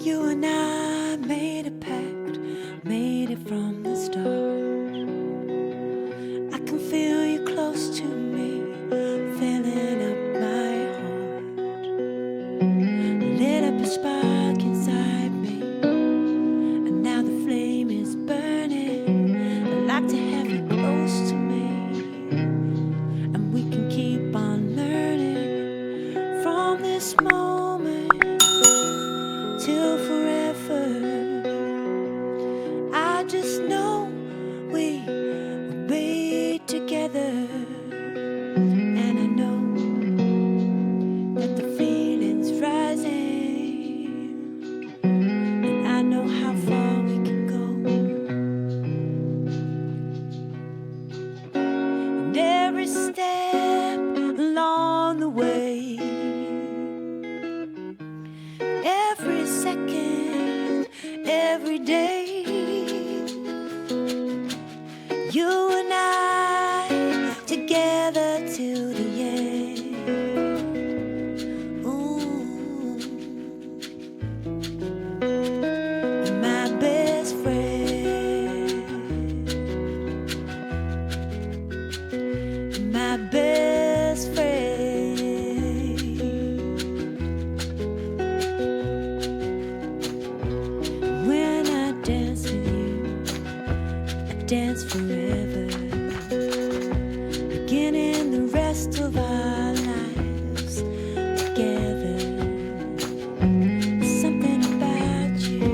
You and I made a pact, made it from the start. I can feel you close to me, filling up my heart. Lit up a spark inside me, and now the flame is burning. I'd like to have you close to me, and we can keep on learning from this moment till forever. I just know we will be together, and I know that the feeling's rising, and I know how far we can go. And every step along the way, every second, every day, you and I together till the end. Ooh, you're my best friend, you're my best friend. When I dance with you, I dance forever, beginning the rest of our lives together. There's something about you,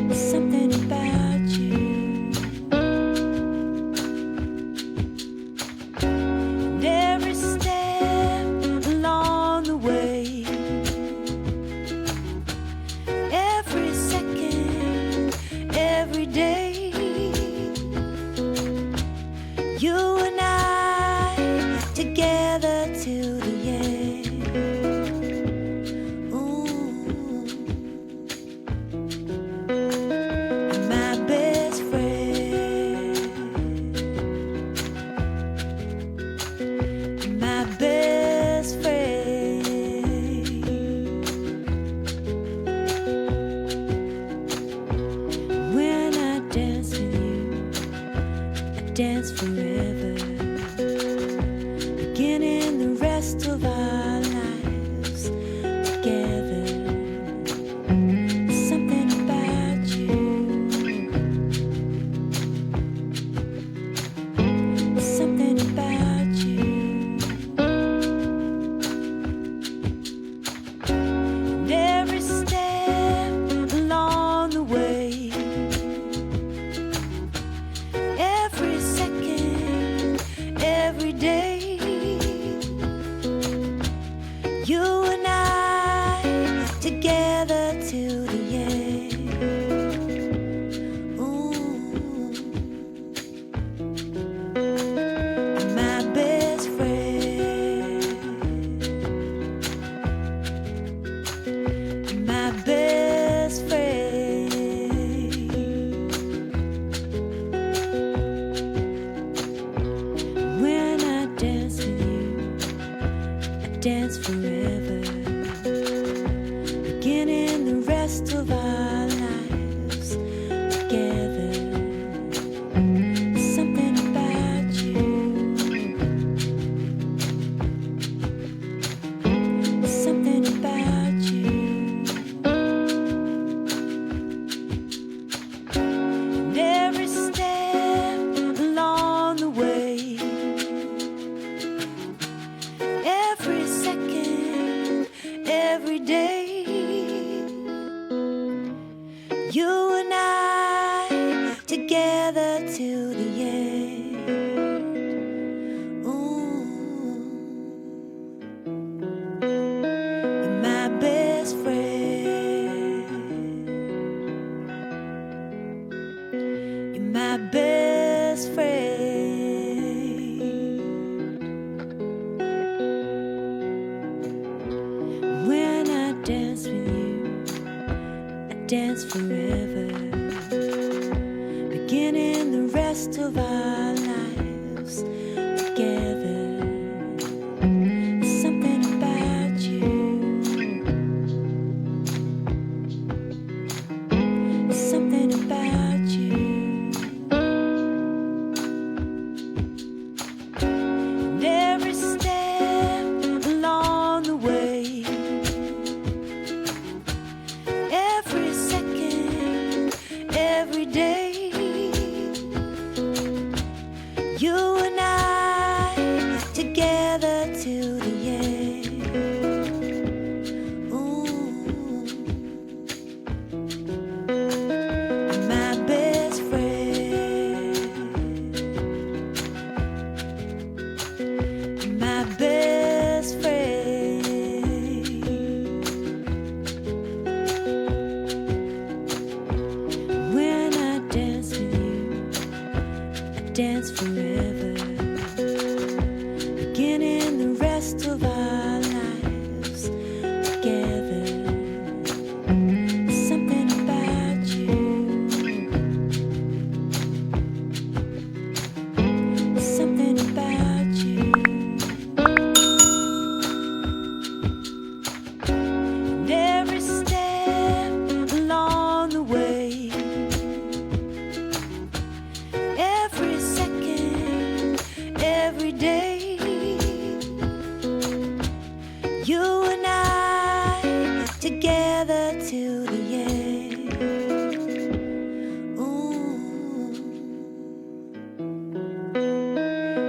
there's something about you. And every step along the way, every second, every day, you and I together till the end. Ooh, you're my best friend, you're my best friend. When I dance with you, I dance forever, beginning the rest of our lives together. There's something about you, there's something about you. And every step along the way, every second, every day, you and I together till the end. Ooh, you're my best friend, you're my best friend. When I dance with you, I dance forever, beginning the rest of our lives together. There's something about you, there's something about you. And every step along the way, every second, every day, you and I together till the end. Ooh, you're my best friend, you're my best friend. When I dance with you, I dance forever, beginning the rest of our lives together. There's something about dance forever, beginning the rest of our lives together. There's something about you. There's something about you. And every step along the way, every second, every day, you